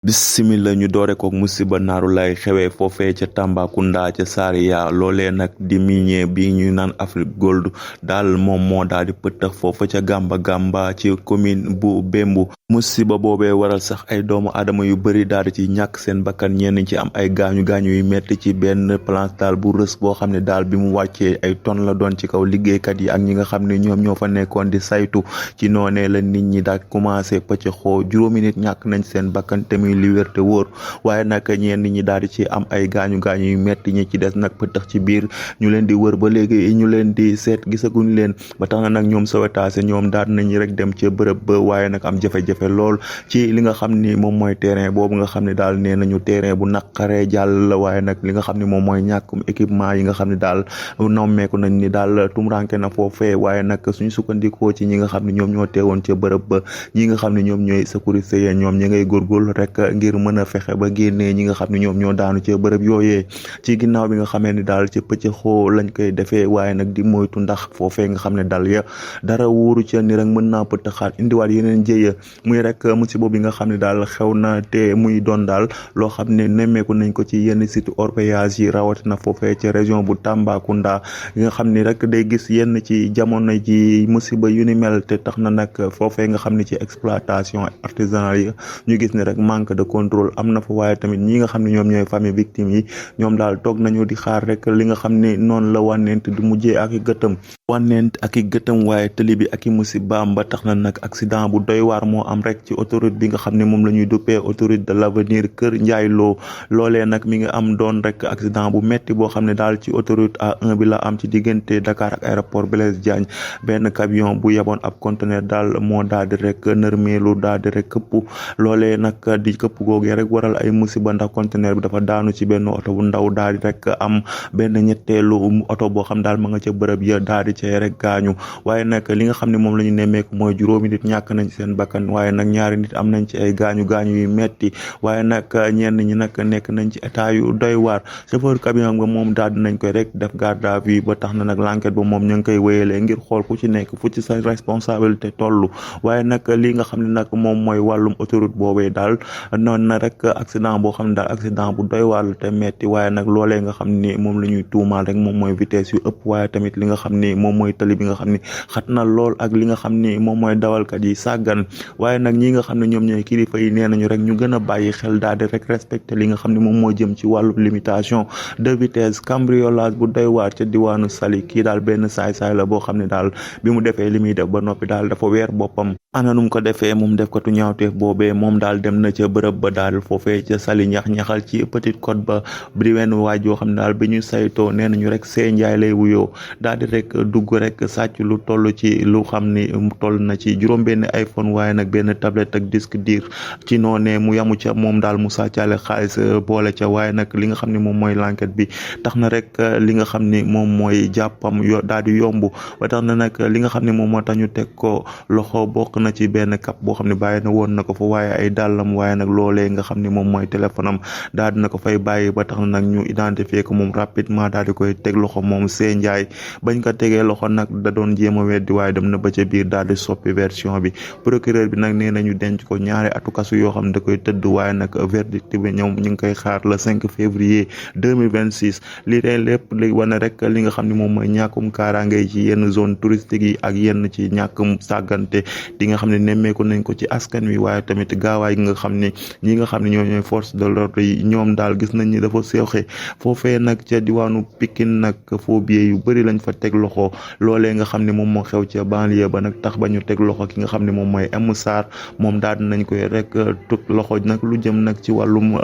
bisimila ñu doore kook musiba naaru lay xewee foofee ca Tambacounda ca Saraya loolee nag di minier bi ñu naan Afrique Gold daal moom moo daal di pëtëx foofa ca Gamba ci commune bu Bembu musiba boobee waral sax ay doomu aadama yu bari daal di ci ñàkk seen bakkan ñenn ci am ay gaañu yu metti ci benn planche daal bu rës boo xam ne daal bi mu wàccee ay tonnes la doon ci kaw liggéeykat yi ak ñi nga xam ne ñoom ñoo fa nekkoon di saytu ci noonee la nit ñi daal commencé pëcc xoo juróomi nit ñàkk nañ seen bakkan li wér te wóor waaye nag ñenn ñi daal di ci am ay gaañu yu metti ñi ci des nag pëtëx ci biir ñu leen di wër ba léegi ñu leen di seet gisaguñ leen ba tax na nag ñoom sawetaase ñoom daal nañ rek dem ca bërëb ba waaye nag am jafe-jafe lool ci li nga xam ni moom mooy terrain boobu nga xam ne daal nee nañu terrain bu naqaree jàll la waaye nag li nga xam ne moom mooy ñàkkum équipement yi nga xam ne daal nommeeku nañ ni daal tumuranke na foofee waaye nag suñu sukkandikoo ci ñi nga xam ne ñoom ñoo teewoon ca bërëb ba ñi nga xam ne ñoom ñooy sécurité yi ñoom ñi ngay góorgóorlu rek ngir mën a fexe ba génnee ñi nga xam ne ñoom ñoo daanu ci bërëb yooyee ci ginnaaw bi nga xamee ni daal ci pëcc xoo lañ koy defee waaye nag di moytu ndax foofee nga xam ne daal ya dara wóoru ca ni rek mën naa pëtaxaat indiwaat yeneen jëya muy rek musiba bi nga xam ne daal xew na te muy doon daal loo xam ne nemmeeku nañ ko ci yenn site orpaillage yi rawatina foofee ca région bu Tambacounda yi nga xam ni rek day gis yenn ci jamono ji musiba yu ni mel te tax na nag foofee nga xam ne ci exploitation artisanale yi ñu gis ne rek manque de contrôle am na fa waaye tamit ñi nga xam ne ñoom ñooy famille victime yi ñoom daal toog nañu di xaar rek li nga xam ne noonu la wànnent di mujjee ak i gëtëm waaye tëli bi ak i musibaam ba tax na nag accident bu doy waar moo am rek ci autoroute bi nga xam ne moom la ñuy duppee autoroute de l'avenir Kër Ndiaye Lo loolee nag mi nga am doon rek accident bu metti boo xam ne daal ci autoroute A1 bi la am ci diggante Dakar ak aéroport Blaise Diagne benn camion bu yeboon ab conteneur daal moo daal di rek nërmeelu daal di rek këpp loolee nag di këpp googee rek waral ay musiba ndax conteneur bi dafa daanu ci benn oto bu ndaw daal di rek am benn ñetteelu oto boo xam daal ma nga ca bërëb ya daal di cay rek gaañu waaye nag li nga xam ne moom la ñu nemmeeku mooy juróomi nit ñàkk nañ ci seen bakkan waaye nag ñaari nit am nañ ci ay gaañu yu metti waaye nag ñenn ñi nag nekk nañ ci état yu doy waar chauffeur camion ba moom daal dinañ koy rek def garde à vue ba tax na nag l'enquête ba moom ñu ngi koy wéyalee ngir xool ku ci nekk fu ci sa responsabilité tollu waaye nag li nga xam ne nag moom mooy wàllum autoroute boobee daal noonu na rek accident boo xam ne daal accident bu doy waar te metti waaye nag loolee nga xam ni moom la ñuy tuumaal rek moom mooy vitesse yu ëpp waaye tamit li nga xam ni moom mooy tali bi nga xam ni xat na lool ak li nga xam ni moom mooy dawalkat yi sàggan waaye nag ñi nga xam ne ñoom ñooy kilifa yi nee nañu rek ñu gën a bàyyi xel daal di rek respecté li nga xam ne moom moo jëm ci wàllu limitation de vitesse cambriolage bu doy waar ca diwaanu Saly kii daal benn saay-saay la boo xam ne daal bi mu defee li muy def ba noppi daal dafa weer boppam ana num ko defee moom def ko tu ñaawteef boobee moom daal dem na ca bërëb ba daal foofee ca Saly ñax-ñaxal ci Petite Côte ba di wenn waaj yoo xam ne daal bi ñu saytoo nee nañu rek see njaay lay wuyoo daal di rek dugg rek sàcc lu toll ci lu xam ni toll na ci juróom benn iPhone waaye nag benn tablette ak disque dur ci noonee mu yamu ca moom daal mu sàccaale xaalis boole ca waaye nag li nga xam ne moom mooy l'enquête bi tax na rek li nga xam ni moom mooy jàppam daal di yomb ba tax na nag li nga xam ne moom moo tax ñu teg ko loxo bokk na ci benn cap boo xam ne bàyyi na woon na ko fa waaye ay dàllam waaye nag loolee nga xam ne moom mooy téléphone am daal dina ko fay bàyyi ba tax na nag ñu identifier ko moom rapidement daal di koy teg loxo moom see njaay bañ ko tegee loxo nag da doon jéem a weddi waaye dem na ba ca biir daal di soppi version bi procureur bi nag nee nañu denc ko ñaari atu kasu yoo xam ne da koy tëdd waaye nag verdict bi ñoom ñu ngi koy xaar le 5 février 2026 li tey lépp li wane rek li nga xam ne moom mooy ñàkkum kaaraange ci yenn zone touristique yi ak yenn ci ñàkkum sàggante di nga xam ne nemmeeku nañ ko ci askan wi waaye tamit gaawaay gi nga xam ne ñi nga xam ne ñoo ñooy force de l'ordre yi ñoom daal gis nañ ni dafa seexee foofee nag ca diwaanu Pikine nag faux billets yu bëri lañ fa teg loxo loolee nga xam ne moom moo xew ca banlieue ba nag tax ba ñu teg loxo ki nga xam ne moom mooy M Sarr moom daal nañ koy rek tut loxo nag lu jëm nag ci wàllum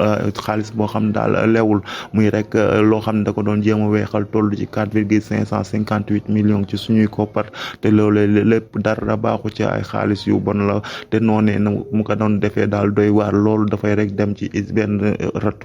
xaalis boo xam daal lewul muy rek loo xam ne da ko doon jéem a weexal toll ci 4,558 millions ci suñuy koppar te loolee lépp dara baaxu ci ay xaalis yu bon la te noonee na mu ko doon defee daal doy waar loolu dafay rek dem ci benn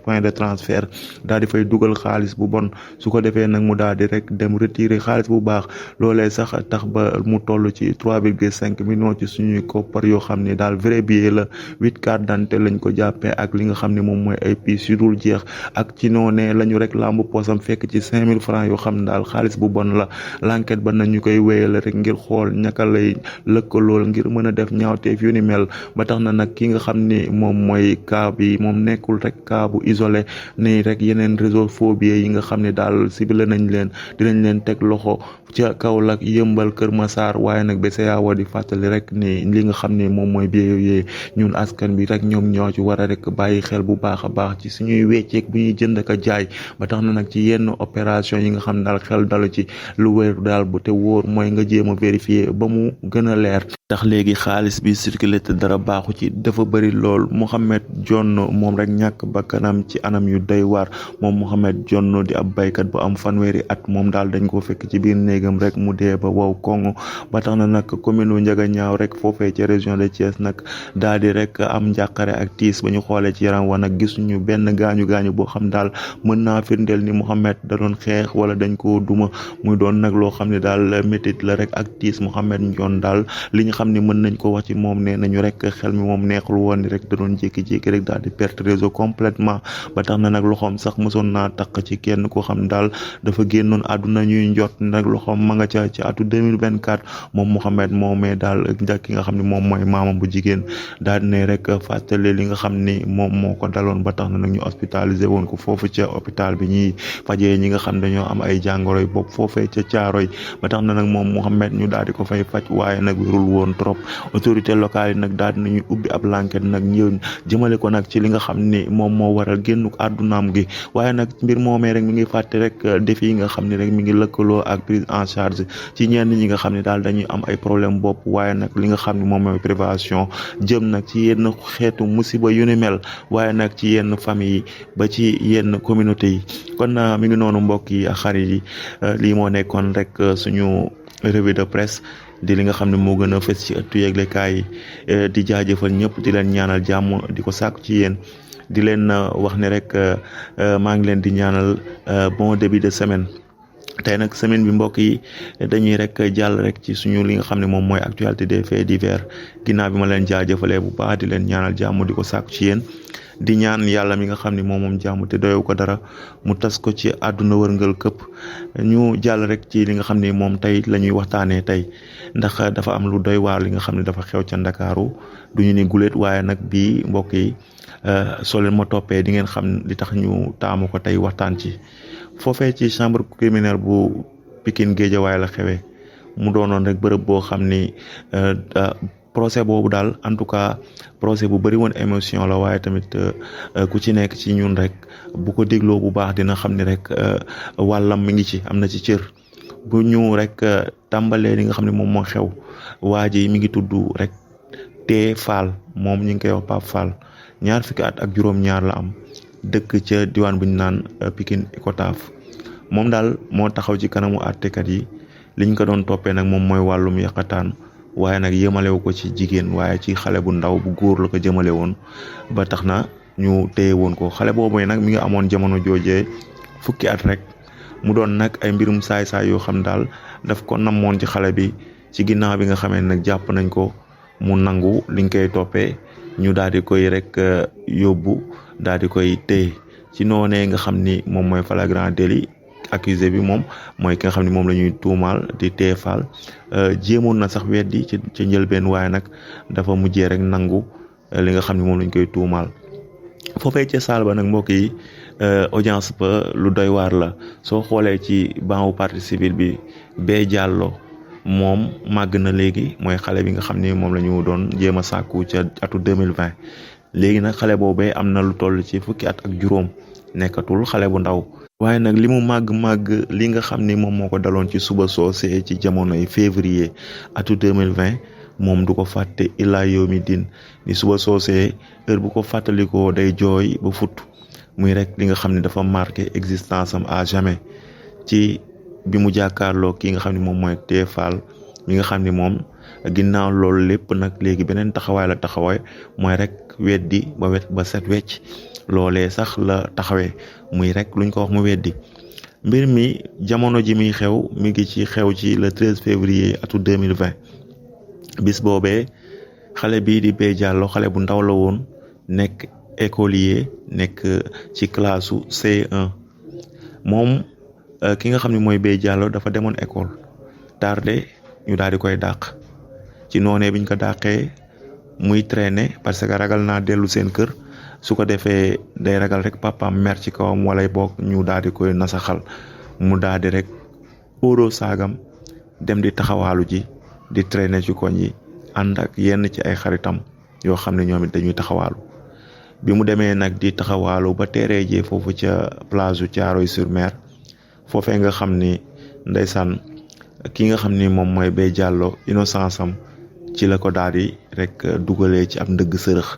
point de transfert daal di fay dugal xaalis bu bon su ko defee nag mu daal di rek dem retirer xaalis bu baax loolee sax tax ba mu toll ci 3,5 millions ci suñuy koppar yoo xam ne daal vrai billet la 8 carte d'identité lañ ko jàppee ak li nga xam ne moom mooy ay pièces yu dul jeex ak ci noonee lañu rek lamb poosam fekk ci 5 000 francs yoo xam ne daal xaalis bu bon la l'enquête ba nañu koy wéyal rek ngir xool ñaka lay lëkkalool ngir mën mën a def ñaawteef yu ni mel. ba tax na nag ki nga xam ni moom mooy cas bi moom nekkul rek cas bu isolé ni rek yeneen réseau phobie yi nga xam ne daal ciblé nañ leen dinañ leen teg loxo ca Kaolack Yëmbal Kër Massar waaye nag BCEAO di fàttali rek ni li nga xam ne moom mooy biee ñun askan bi rek ñoom ñoo ci war a rek bàyyi xel bu baax a baax ci suñuy wecceek bu ñuy jënd ak a jaay. ba tax na nag ci yenn opération yi nga xam ne daal xel dalu ci lu wér daal bu te wóor mooy nga jéem a vérifier ba mu gën a leer. tax léegi xaalis bi circulé te dara baaxu ci dafa bëri lool. Mohamed Jonn moom rek ñàkk bakkanam ci anam yu doy waar moom Mohamed Jonn di ab baykat bu am fanweeri at moom daal dañ ko fekk ci biir néegam rek mu dee ba wow koŋ. ba tax na nag commune Ndiaganiao rek foofee ci région de Thiès nag daal di rek am njàqare ak tiis ba ñu xoolee ci yaram wa nag gisuñu benn gaañu boo xam daal mën naa firndeel ni Mohamed da doon xeex wala dañ ko duma muy doon nag loo xam ne daal métit la rek ak tiis. Mohamed Jonn daal li ñu xam ne mën nañ ko wax ci moom nee nañu rek xel mi moom neexul woon ni rek da doon jékki-jékki rek daal di perte réseau complètement. ba tax na nag loxoom sax mësoon naa takk ci kenn koo xam daal dafa génnoon àdduna ñuy njot nag loxoom ma nga ca ci atu 2024 moom Mohamed moomee daal ki nga xam ne moom mooy maamam bu jigéen daal di ne rek fàttali li nga xam ni moom moo ko daloon. ba tax na nag ñu hospitalisé woon ko foofu ca hôpital bi ñuy fajee ñi nga xam dañoo am ay jàngoroy bopp foofee ca Caaroy. ba tax na nag moom Mohamed ñu daal di ko fay faj waaye nag wérul woon trop. autorité locale yi nag daal dinañu ubbi ab enquête nag ñëw jëmale ko nag ci li nga xam ni moom moo waral génn àddunaam gi. waaye nag mbir moomee rek mi ngi fàtte rek défi yi nga xam ne rek mi ngi lëkkaloo ak prise en charge ci ñenn ñi nga xam ne daal dañuy am ay problème bopp waaye nag li nga xam ne moom mooy prévention jëm nag ci yenn xeetu musiba yu ni mel waaye nag ci yenn famille yi ba ci yenn communauté yi. kon mi ngi noonu mbokk yi ak xarit yi lii moo nekkoon rek suñu revue de presse di li nga xam ne moo gën a fës ci ëttu yëglekaay yi di jaajëfal ñëpp di leen ñaanal jàmm di ko sàkku ci yéen di leen wax ne rek maa ngi leen di ñaanal bon début de semaine. tey nag semaine bi mbokk yi dañuy rek jàll rek ci suñu li nga xam ne moom mooy actualité des faits divers ginnaaw bi ma leen jaajëfalee bu baax di leen ñaanal jàmm di ko sàkku ci yéen di ñaan yàlla mi nga xam ne moom jàmm te doyewu ko dara mu tas ko ci àdduna wërngal këpp. ñu jàll rek ci li nga xam ne moom tey la ñuy waxtaanee tey ndax dafa am lu doy waar li nga xam ne dafa xew ca Ndakaaru duñu ni guléet waaye nag bii mbokk yi soo leen ma toppee di ngeen xam li tax ñu taamu ko tey waxtaan ci. foofee ci chambre criminelle bu Pikine Guédiawaye la xewee mu doonoon rek bërëb boo xam ni procès boobu daal en tout cas procès bu bëri woon émotion la waaye tamit ku ci nekk ci ñun rek bu ko dégloo bu baax dina xam ni rek wàllam mi ngi ci am na ci cër. bu ñu rek tàmbalee li nga xam ne moom moo xew waa ji mi ngi tudd rek Té Fall moom ñu ngi koy wax Pape Fall 20 fukki at ak juróom-ñaar la am dëkk ca diwaan bu ñu naan Pikine Icotaf. moom daal moo taxaw ci kanamu àttekat yi liñ ko doon toppee nag moom mooy wàllum yàqataan waaye nag yëmalewu ko ci jigéen waaye ci xale bu ndaw bu góor la ko jëmale woon ba tax na ñu téye woon ko. xale boobu nag mi ngi amoon jamono joojee fukki at rek mu doon nag ay mbirum saay-saay yoo xam daal daf ko namoon ci xale bi ci ginnaaw bi nga xamee nag jàpp nañ ko mu nangu liñ koy toppee ñu daal di koy rek yóbbu daal di koy téye ci noonee nga xam ni moom mooy flagrant délit. accusé bi moom mooy ki nga xam ne moom la ñuy tuumaal di Té Fall jéemoon na sax weddi ci njëlbeen waaye nag dafa mujjee rek nangu li nga xam ne moom lañ koy tuumaal. foofee ca saal ba nag mbokk yi audience ba lu doy waar la soo xoolee ci bancu partie civile bi Bee Diallo moom màgg na léegi mooy xale bi nga xam ne moom la ñu doon jéem a sàkku ca atu 2020 léegi nag xale boobee am na lu toll ci fukki at ak juróom nekkatul xale bu ndaw. waaye nag li mu màgg li nga xam ni moom moo ko daloon ci suba soosee ci jamonoy février atu 2020 moom du ko fàtte illaa yawmi din ni suba soosee heure bu ko fàttalikoo day jooy ba fut muy rek li nga xam ne dafa marqué existence am à jamais ci bi mu jàkkaarloo ki nga xam ne moom mooy Té Fall mi nga xam ne moom ginnaaw loolu lépp nag léegi beneen taxawaay la taxawaay mooy rek weddi ba set wecc loolee sax la taxawee muy rek luñ ko wax mu weddi. mbir mi jamono ji muy xew mi ngi ci xew ci le 13 février atu 2020 bis boobee xale bii di Bee Diallo xale bu ndaw la woon nekk écolier nekk ci classe C1 moom ki nga xam ne mooy Bee Diallo dafa demoon école tardé ñu daal di koy dàq ci noonee biñ ko dàqee muy traîner parce que ragal naa dellu seen kër su ko defee day ragal rek papaam mer ci kawam wala boog ñu daal di koy nasaxal mu daal di rek óoroo saagam dem di taxawaalu ji di traîner ci koñ yi ànd ak yenn ci ay xaritam yoo xam ne ñoom it dañuy taxawaalu bi mu demee nag di taxawaalu ba teeree jee foofu ca plage u Thiaroye-sur-Mer foofee nga xam ni ndeysaan ki nga xam ni moom mooy Bey Diallo innocence am ci la ko daal di rek dugalee ci ab ndëgg sërëx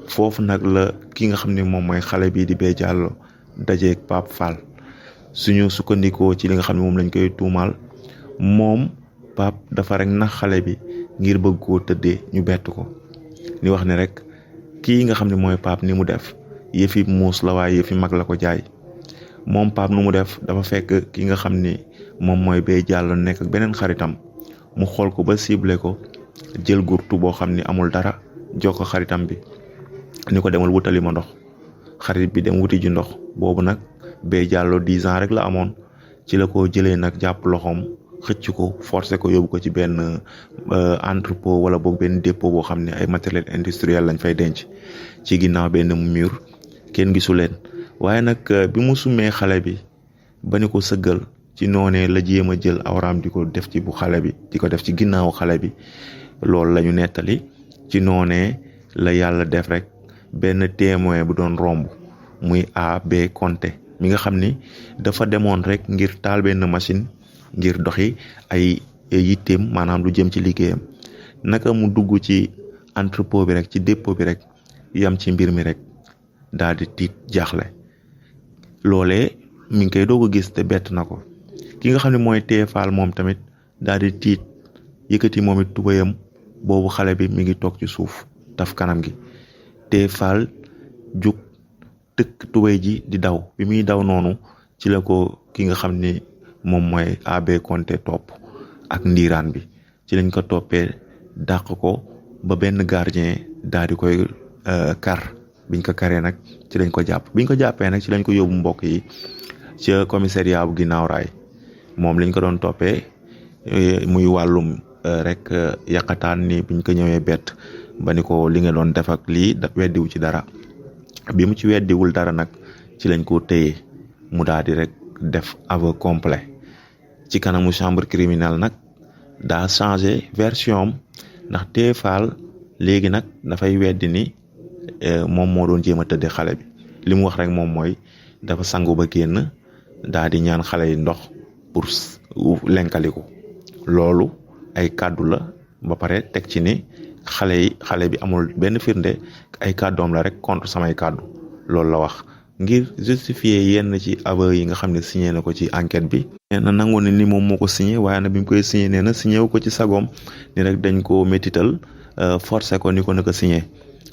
foofu nag la ki nga xam ni moom mooy xale bii di Bey Diallo dajeeg Pape Fall suñu sukkandikoo ci li nga xam ne moom lañ koy tuumaal moom Pape dafa rek nax xale bi ngir bëgg koo tëddee ñu bett ko ni wax ne rek kii nga xam ne mooy Pape ni mu def yëfi muus la waaye yëfi mag la ko jaay moom Pape nu mu def dafa fekk ki nga xam ni moom mooy Bey Diallo nekk ak beneen xaritam mu xool ko ba ciblé ko jël gurtu boo xam ni amul dara jox ko xaritam bi ni ko demal wutali ma ndox xarit bi dem wuti ji ndox boobu nag Bey Diallo 10 ans rek la amoon ci la ko jëlee nag jàpp loxoom xëcc ko forcé ko yóbbu ko ci benn entrepôt wala boog benn dépôt boo xam ne ay matériel industriel lañ fay denc ci ginnaaw benn mur kenn gisu leen waaye nag bi mu sumee xale bi ba ni ko sëggal ci noonee la jéem a jël awraam di ko def ci bu xale bi di ko def ci ginnaawu xale bi loolu la ñu nettali ci noonee la yàlla def rek benn témoin bu doon romb muy AB Konté mi nga xam ni dafa demoon rek ngir taal benn machine ngir doxi ay yitteem maanaam lu jëm ci liggéeyam naka mu dugg ci entrepôt bi rek ci dépôt bi rek yam ci mbir mi rek daal di tiit jaaxle loolee mi ngi koy doog a gis te bett na ko ki nga xam ne mooy teefaal moom tamit daal di tiit yëkkati moom it tubayam boobu xale bi mi ngi toog ci suuf taf kanam gi teefaal jug tëkk tubay ji di daw bi muy daw noonu ci la ko ki nga xam ni moom mooy AB Konté topp ak ndiiraan bi ci lañ ko toppee dàq ko ba benn gardien daal di koy kar biñ ko karee nag ci lañ ko jàpp biñ ko jàppee nag ci lañ ko yóbbu mbokk yi ca commissariat bu ginnaaw raay moom liñ ko doon toppee muy wàllum rek yàqataan ni biñ ko ñëwee bett ba ni ko li nga doon def ak lii weddiwu ci dara bi mu ci weddiwul dara nag ci lañ ko téye mu daal di rek def aveu complet ci kanamu chambre criminelle nag daa changé version am ndax teefaal léegi nag dafay weddi ni moom moo doon jéem a tëddee xale bi li mu wax rek moom mooy dafa sangu ba génn daa di ñaan xale yi ndox pour lenkaliku loolu ay kàddu la ba pare teg ci ni xale bi amul benn firnde ay kàddoom la rek contre samay kàddu loolu la wax ngir justifier yenn ci aveu yi nga xam ne signé na ko ci enquête bi. nee na nangu ne ni moom moo ko signé waaye nag bi mu koy signé nee na signé wu ko ci sagoom ni rek dañ ko métital forcé ko ni ko naka signé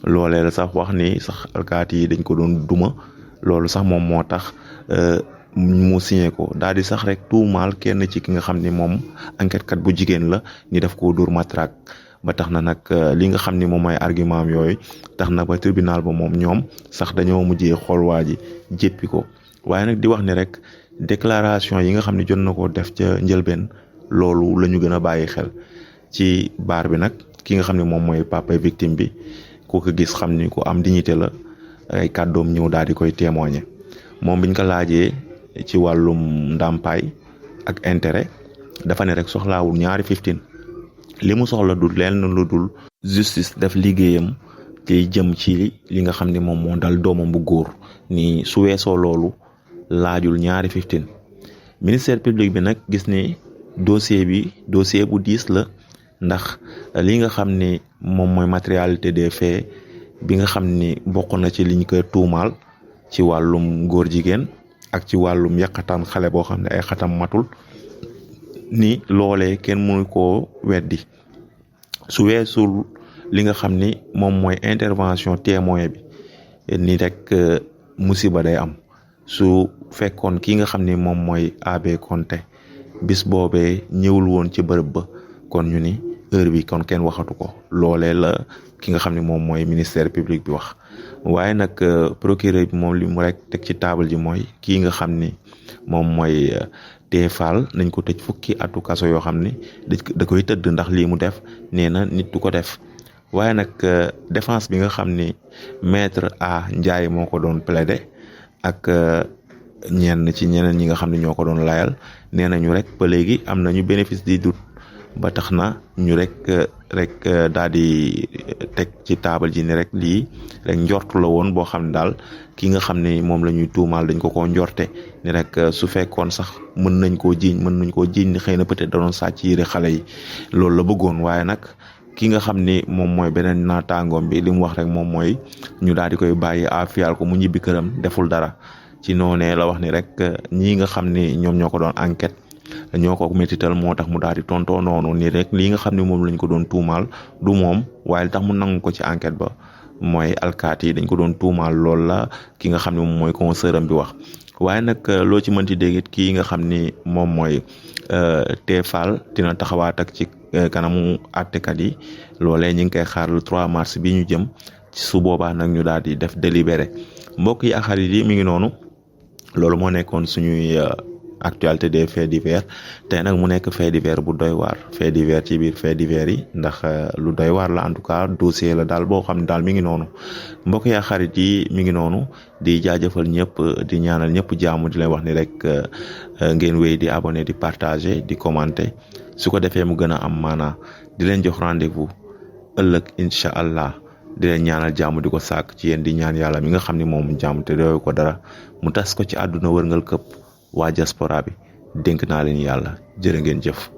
loolee la sax wax ni sax alkaati yi dañ ko doon duma loolu sax moom moo tax mu signé ko daal di sax rek tuumaal kenn ci ki nga xam ni moom enquête kat bu jigéen la ni daf ko dóor matraque ba tax na nag li nga xam ni moom mooy argument am yooyu tax na ba tribunal ba moom ñoom sax dañoo mujjee xool waa ji jéppi ko waaye nag di wax ni rek déclaration yi nga xam ne jot na ko def ca njëlbeen loolu la ñu gën a bàyyi xel ci baar bi nag ki nga xam ne moom mooy papa victime bi ku ko gis xam ni ku am dignité la ay kàddoom ñëw daal di koy témoigner moom biñ ko laajee ci wàllum ndàmpaay ak intérêt dafa ne rek soxlaawul ñaari 15 li mu soxla du leen lu dul justice def liggéeyam te jëm ci li nga xam ne moom moo dal doomam bu góor ni su weesoo loolu laajul ñaari 15 ministère public bi nag gis ni dossier bu diis la ndax li nga xam ni moom mooy matérialité des faits bi nga xam ni bokk na ci liñ koy tuumaal ci wàllum góor jigéen ak ci wàllum yàqataan xale boo xam ne ay xatam matul ni loolee kenn mënu koo weddi su weesul li nga xam ni moom mooy intervention témoin bi ni rek musiba day am su fekkoon ki nga xam ni moom mooy AB Konté bis boobee ñëwul woon ci bërëb ba kon ñu ni heure bi kon kenn waxatu ko loolee la ki nga xam ne moom mooy ministère public bi wax waaye nag procureur bi moom li mu rek teg ci table ji mooy kii nga xam ni moom mooy Fall nañ ko tëj fukki atu kaso yoo xam ne da koy tëdd ndax lii mu def nee na nit du ko def. waaye nag défense bi nga xam ni maître A Ndiaye moo ko doon plaider ak ñenn ci ñeneen ñi nga xam ne ñoo ko doon layal nee nañu rek ba léegi am nañu bénéfice du doute ba tax na ñu rek daal di teg ci taabal ji ni rek lii rek njortu la woon boo xam ne daal ki nga xam ne moom la ñuy tuumaal dañ ko njorte ni rek su fekkoon sax mën nañ koo jiiñ ni xëy na peut-être da doon sàcc yére xale yi loolu la bëggoon. waaye nag ki nga xam ni moom mooy beneen naataangoom bi li mu wax rek moom mooy ñu daal di koy bàyyi afial ko mu ñibbi këram deful dara. ci noonee la wax ni rek ñii nga xam ni ñoom ñoo ko doon enquête ñoo ko métital moo tax mu daal di tontoo noonu ni rek lii nga xam ne moom lañ ko doon tuumaal du moom waaye li tax mu nangu ko ci enquête ba mooy alkaati yi dañ ko doon tuumaal loolu la ki nga xam ne moom mooy conseiller am bi wax. waaye nag loo ci mënti dégg it kii nga xam ni moom mooy Fall dina taxawaat ak ci kanamu àttekat yi loolee ñu ngi koy xaar le 3 mars bi ñu jëm su boobaa nag ñu daal di def délibéré. mbokk yi ak xarit yi mi ngi noonu loolu moo nekkoon suñuy actualité des faits divers tey nag mu nekk fait divers bu doy waar fait divers ci biir fait divers yi ndax lu doy waar la en tout cas dossier la daal boo xam ne daal mi ngi noonu. mbokk yaa xarit yi mi ngi noonu di jaajëfal ñëpp di ñaanal ñëpp jaamu di leen wax ni rek ngeen wéy di abonné di partager di commenter su ko defee mu gën a am maanaa di leen jox rendez-vous ëllëg incha allah di leen ñaanal jaamu di ko sàkk ci yéen di ñaan yàlla mi nga xam ne moom jaamu te doy ko dara mu tas ko ci àdduna wërngal këpp waa diaspora bi dénk naa leen yàlla jërë ngeen jëf.